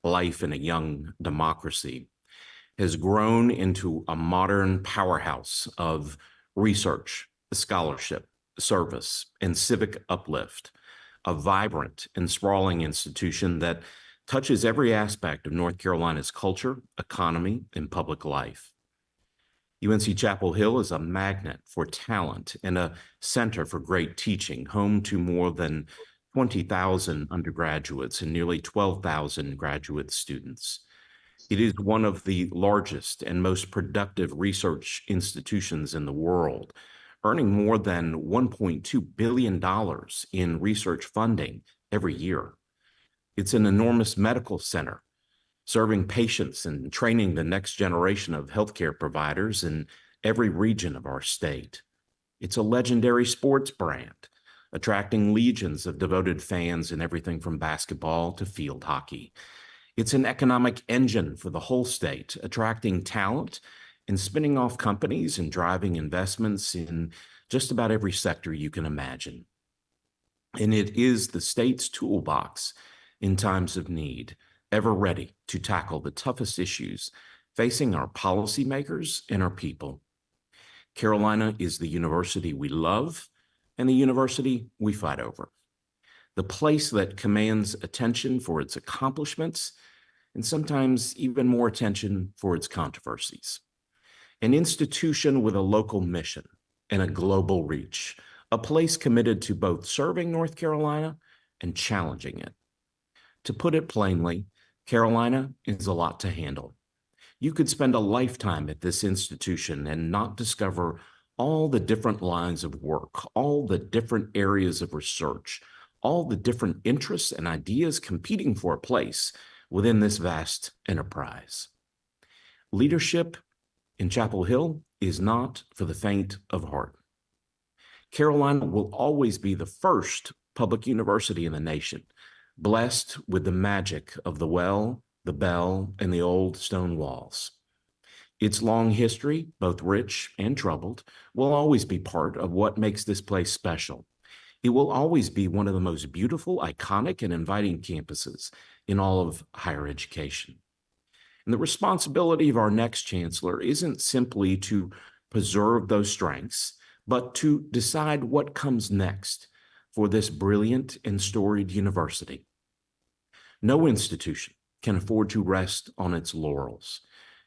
for life in a young democracy, has grown into a modern powerhouse of research, scholarship, service, and civic uplift, a vibrant and sprawling institution that touches every aspect of North Carolina's culture, economy, and public life. UNC Chapel Hill is a magnet for talent and a center for great teaching, home to more than 20,000 undergraduates and nearly 12,000 graduate students. It is one of the largest and most productive research institutions in the world, earning more than $1.2 billion in research funding every year. It's an enormous medical center, serving patients and training the next generation of healthcare providers in every region of our state. It's a legendary sports brand, attracting legions of devoted fans in everything from basketball to field hockey. It's an economic engine for the whole state, attracting talent and spinning off companies and driving investments in just about every sector you can imagine. And it is the state's toolbox in times of need, ever ready to tackle the toughest issues facing our policymakers and our people. Carolina is the university we love and the university we fight over, the place that commands attention for its accomplishments and sometimes even more attention for its controversies. An institution with a local mission and a global reach, a place committed to both serving North Carolina and challenging it. To put it plainly, Carolina is a lot to handle. You could spend a lifetime at this institution and not discover all the different lines of work, all the different areas of research, all the different interests and ideas competing for a place within this vast enterprise. Leadership in Chapel Hill is not for the faint of heart. Carolina will always be the first public university in the nation, blessed with the magic of the well, the bell, and the old stone walls. Its long history, both rich and troubled, will always be part of what makes this place special. It will always be one of the most beautiful, iconic, and inviting campuses in all of higher education. And the responsibility of our next chancellor isn't simply to preserve those strengths, but to decide what comes next for this brilliant and storied university. No institution can afford to rest on its laurels,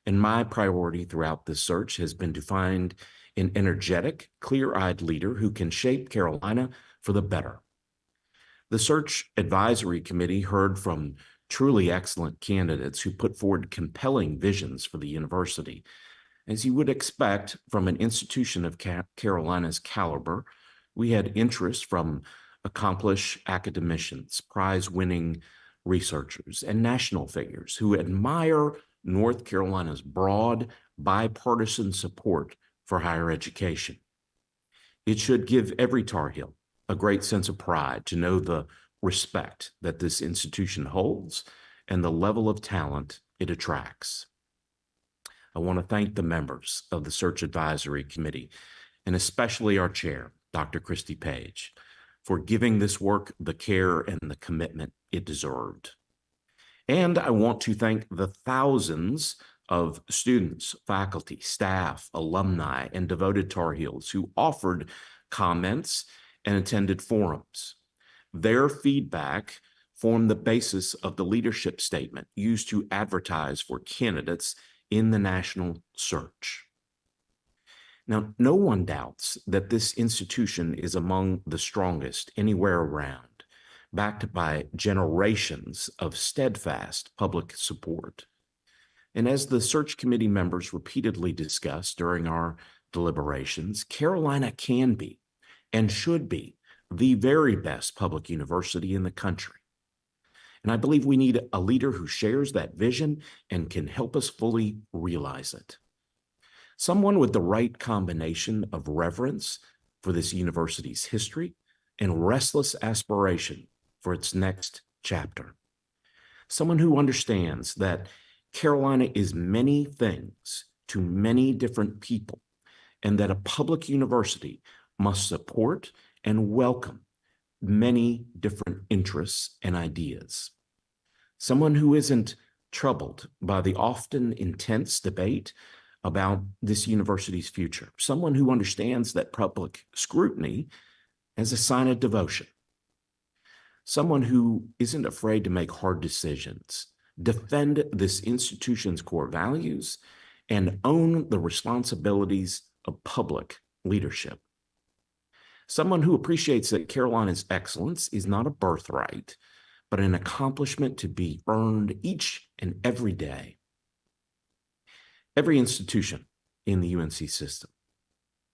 and my priority throughout this search has been to find an energetic, clear-eyed leader who can shape Carolina for the better. The Search Advisory Committee heard from truly excellent candidates who put forward compelling visions for the university. As you would expect from an institution of Carolina's caliber, we had interest from accomplished academicians, prize-winning researchers, and national figures who admire North Carolina's broad, bipartisan support for higher education. It should give every Tar Heel a great sense of pride to know the respect that this institution holds and the level of talent it attracts. I want to thank the members of the Search Advisory Committee, and especially our chair, Dr. Christy Page, for giving this work the care and the commitment it deserved. And I want to thank the thousands of students, faculty, staff, alumni, and devoted Tar Heels who offered comments and attended forums. Their feedback formed the basis of the leadership statement used to advertise for candidates in the national search. Now, no one doubts that this institution is among the strongest anywhere around, backed by generations of steadfast public support. And as the search committee members repeatedly discussed during our deliberations, Carolina can be and should be the very best public university in the country. And I believe we need a leader who shares that vision and can help us fully realize it. Someone with the right combination of reverence for this university's history and restless aspiration for its next chapter. Someone who understands that Carolina is many things to many different people, and that a public university must support and welcome many different interests and ideas. someone who isn't troubled by the often intense debate about this university's future, someone who understands that public scrutiny as a sign of devotion, someone who isn't afraid to make hard decisions, defend this institution's core values, and own the responsibilities of public leadership. Someone who appreciates that Carolina's excellence is not a birthright, but an accomplishment to be earned each and every day. Every institution in the UNC system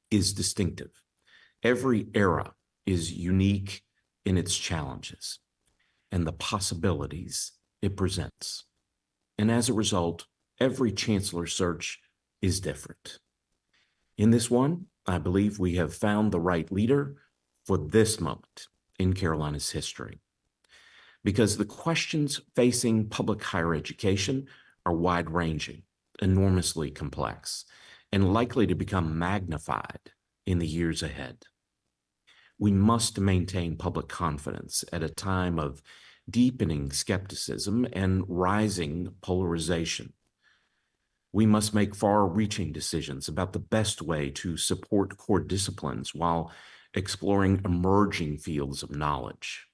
is distinctive. Every era is unique in its challenges and the possibilities it presents. And as a result, every chancellor search is different. In this one, I believe we have found the right leader for this moment in Carolina's history, because the questions facing public higher education are wide-ranging, enormously complex, and likely to become magnified in the years ahead. We must maintain public confidence at a time of deepening skepticism and rising polarization. We must make far-reaching decisions about the best way to support core disciplines while exploring emerging fields of knowledge.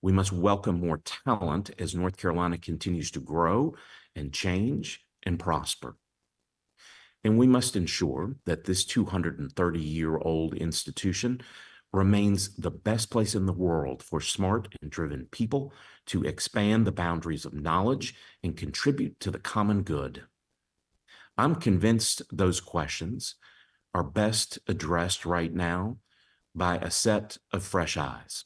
We must welcome more talent as North Carolina continues to grow and change and prosper. And we must ensure that this 230-year-old institution remains the best place in the world for smart and driven people to expand the boundaries of knowledge and contribute to the common good. I'm convinced those questions are best addressed right now by a set of fresh eyes,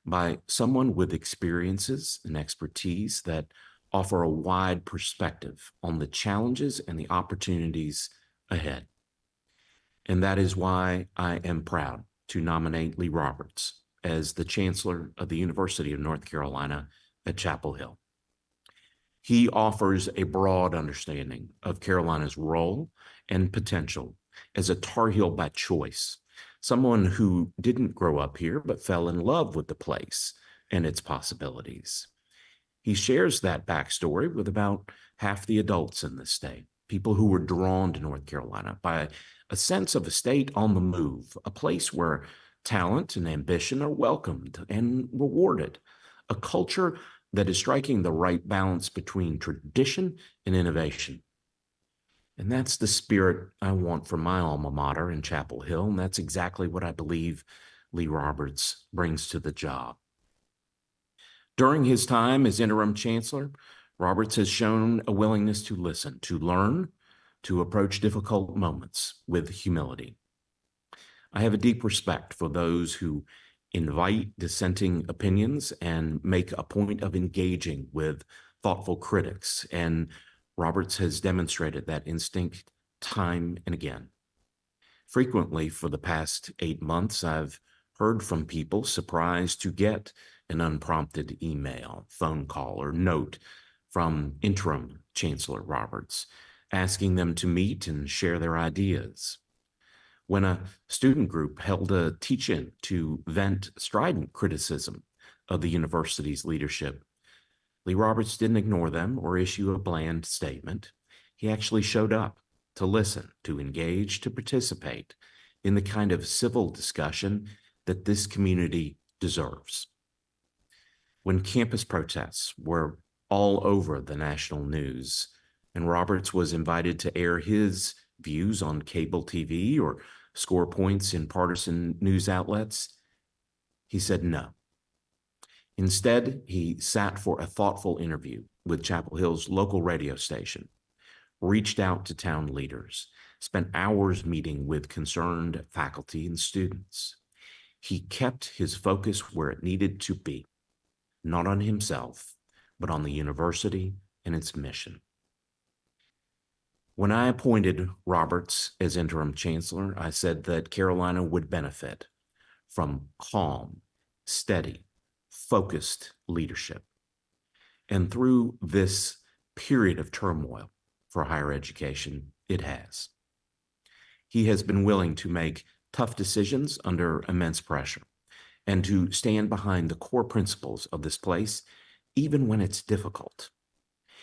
by someone with experiences and expertise that offer a wide perspective on the challenges and the opportunities ahead. And that is why I am proud to nominate Lee Roberts as the Chancellor of the University of North Carolina at Chapel Hill. He offers a broad understanding of Carolina's role and potential as a Tar Heel by choice, someone who didn't grow up here but fell in love with the place and its possibilities. He shares that backstory with about half the adults in the state, people who were drawn to North Carolina by a sense of a state on the move, a place where talent and ambition are welcomed and rewarded, a culture that is striking the right balance between tradition and innovation. And that's the spirit I want from my alma mater in Chapel Hill, and that's exactly what I believe Lee Roberts brings to the job. During his time as interim chancellor, Roberts has shown a willingness to listen, to learn, to approach difficult moments with humility. I have a deep respect for those who invite dissenting opinions and make a point of engaging with thoughtful critics, and Roberts has demonstrated that instinct time and again. Frequently, for the past 8 months, I've heard from people surprised to get an unprompted email, phone call, or note from interim Chancellor Roberts, asking them to meet and share their ideas. When a student group held a teach-in to vent strident criticism of the university's leadership, Lee Roberts didn't ignore them or issue a bland statement. He actually showed up to listen, to engage, to participate in the kind of civil discussion that this community deserves. When campus protests were all over the national news, and Roberts was invited to air his views on cable TV or score points in partisan news outlets, he said no. Instead, he sat for a thoughtful interview with Chapel Hill's local radio station, reached out to town leaders, spent hours meeting with concerned faculty and students. He kept his focus where it needed to be, not on himself, but on the university and its mission. When I appointed Roberts as interim chancellor, I said that Carolina would benefit from calm, steady, focused leadership. And through this period of turmoil for higher education, it has. He has been willing to make tough decisions under immense pressure and to stand behind the core principles of this place even when it's difficult.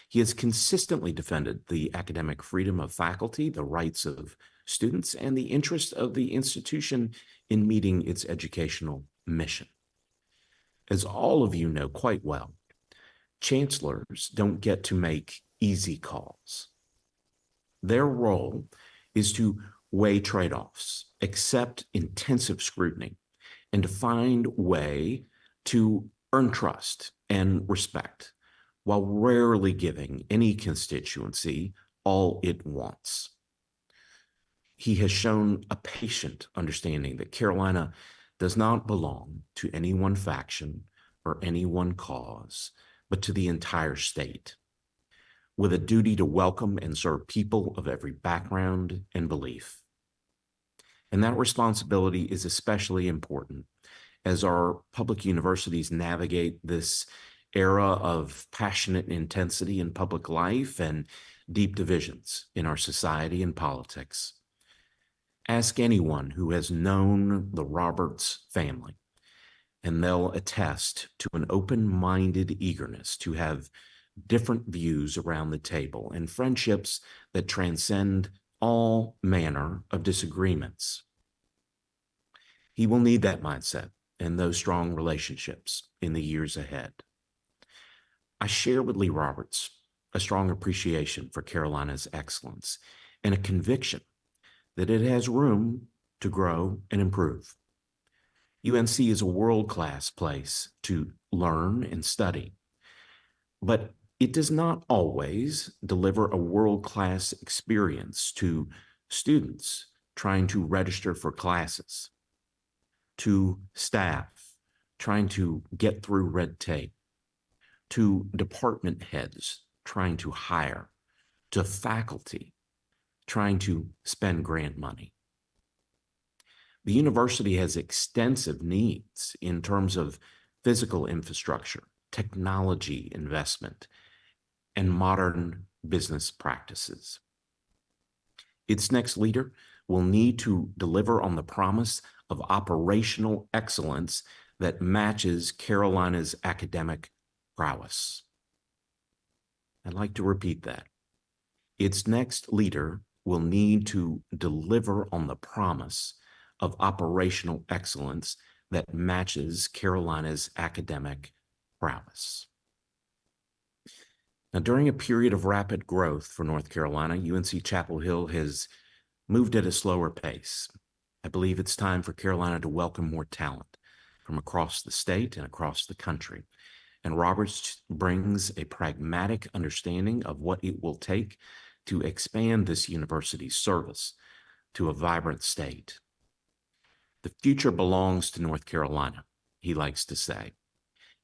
He has consistently defended the academic freedom of faculty, the rights of students, and the interest of the institution in meeting its educational mission. As all of you know quite well, chancellors don't get to make easy calls. Their role is to weigh trade-offs, accept intensive scrutiny, and to find a way to earn trust and respect, while rarely giving any constituency all it wants. He has shown a patient understanding that Carolina does not belong to any one faction or any one cause, but to the entire state, with a duty to welcome and serve people of every background and belief. And that responsibility is especially important as our public universities navigate this era of passionate intensity in public life and deep divisions in our society and politics. Ask anyone who has known the Roberts family, and they'll attest to an open-minded eagerness to have different views around the table and friendships that transcend all manner of disagreements. He will need that mindset and those strong relationships in the years ahead. I share with Lee Roberts a strong appreciation for Carolina's excellence and a conviction that it has room to grow and improve. UNC is a world-class place to learn and study, but it does not always deliver a world-class experience to students trying to register for classes, to staff trying to get through red tape, to department heads trying to hire, to faculty trying to spend grant money. The university has extensive needs in terms of physical infrastructure, technology investment, and modern business practices. Its next leader will need to deliver on the promise of operational excellence that matches Carolina's academic prowess. I'd like to repeat that. Its next leader will need to deliver on the promise of operational excellence that matches Carolina's academic prowess. Now, during a period of rapid growth for North Carolina, UNC Chapel Hill has moved at a slower pace. I believe it's time for Carolina to welcome more talent from across the state and across the country. And Roberts brings a pragmatic understanding of what it will take to expand this university's service to a vibrant state. The future belongs to North Carolina, he likes to say,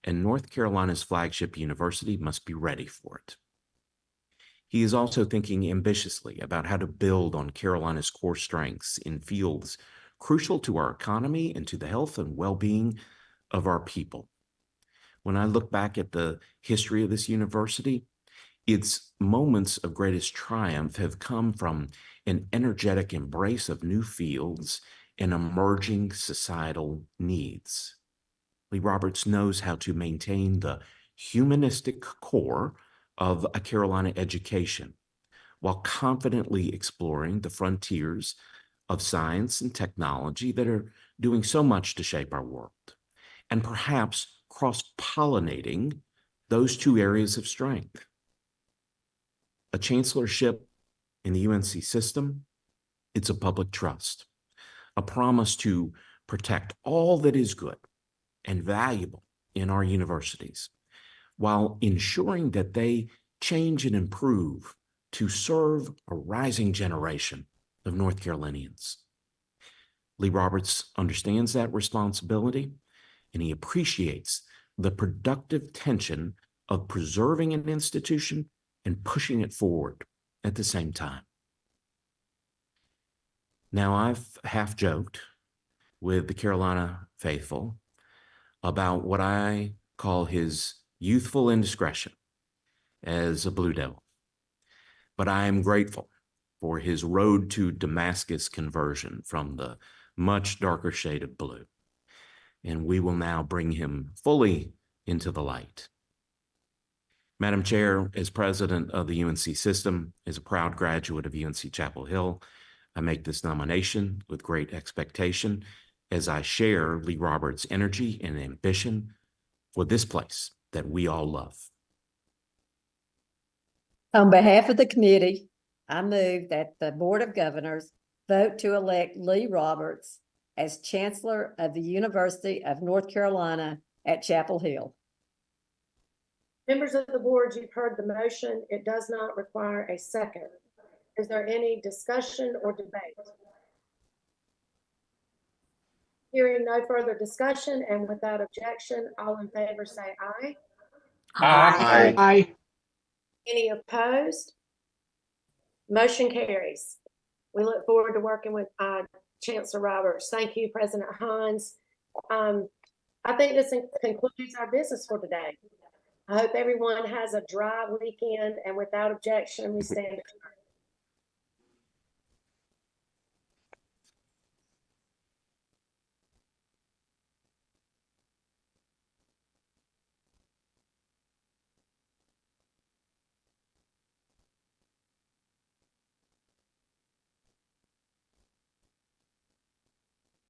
and North Carolina's flagship university must be ready for it. He is also thinking ambitiously about how to build on Carolina's core strengths in fields crucial to our economy and to the health and well-being of our people. When I look back at the history of this university, its moments of greatest triumph have come from an energetic embrace of new fields and emerging societal needs. Lee Roberts knows how to maintain the humanistic core of a Carolina education while confidently exploring the frontiers of science and technology that are doing so much to shape our world, and perhaps cross-pollinating those two areas of strength. A chancellorship in the UNC system, it's a public trust, a promise to protect all that is good and valuable in our universities, while ensuring that they change and improve to serve a rising generation of North Carolinians. Lee Roberts understands that responsibility, and he appreciates the productive tension of preserving an institution and pushing it forward at the same time. Now, I've half joked with the Carolina faithful about what I call his youthful indiscretion as a Blue Devil, but I am grateful for his road to Damascus conversion from the much darker shade of blue, and we will now bring him fully into the light. Madam Chair, as president of the UNC system, as a proud graduate of UNC Chapel Hill, I make this nomination with great expectation as I share Lee Roberts' energy and ambition for this place that we all love. On behalf of the committee, I move that the Board of Governors vote to elect Lee Roberts as Chancellor of the University of North Carolina at Chapel Hill. Members of the board, you've heard the motion. It does not require a second. Is there any discussion or debate? Hearing no further discussion and without objection, all in favor say aye. Aye. Aye. Any opposed? Motion carries. We look forward to working with Chancellor Roberts. Thank you, President Hines. I think this concludes our business for today. I hope everyone has a dry weekend, and without objection, we stand adjourned.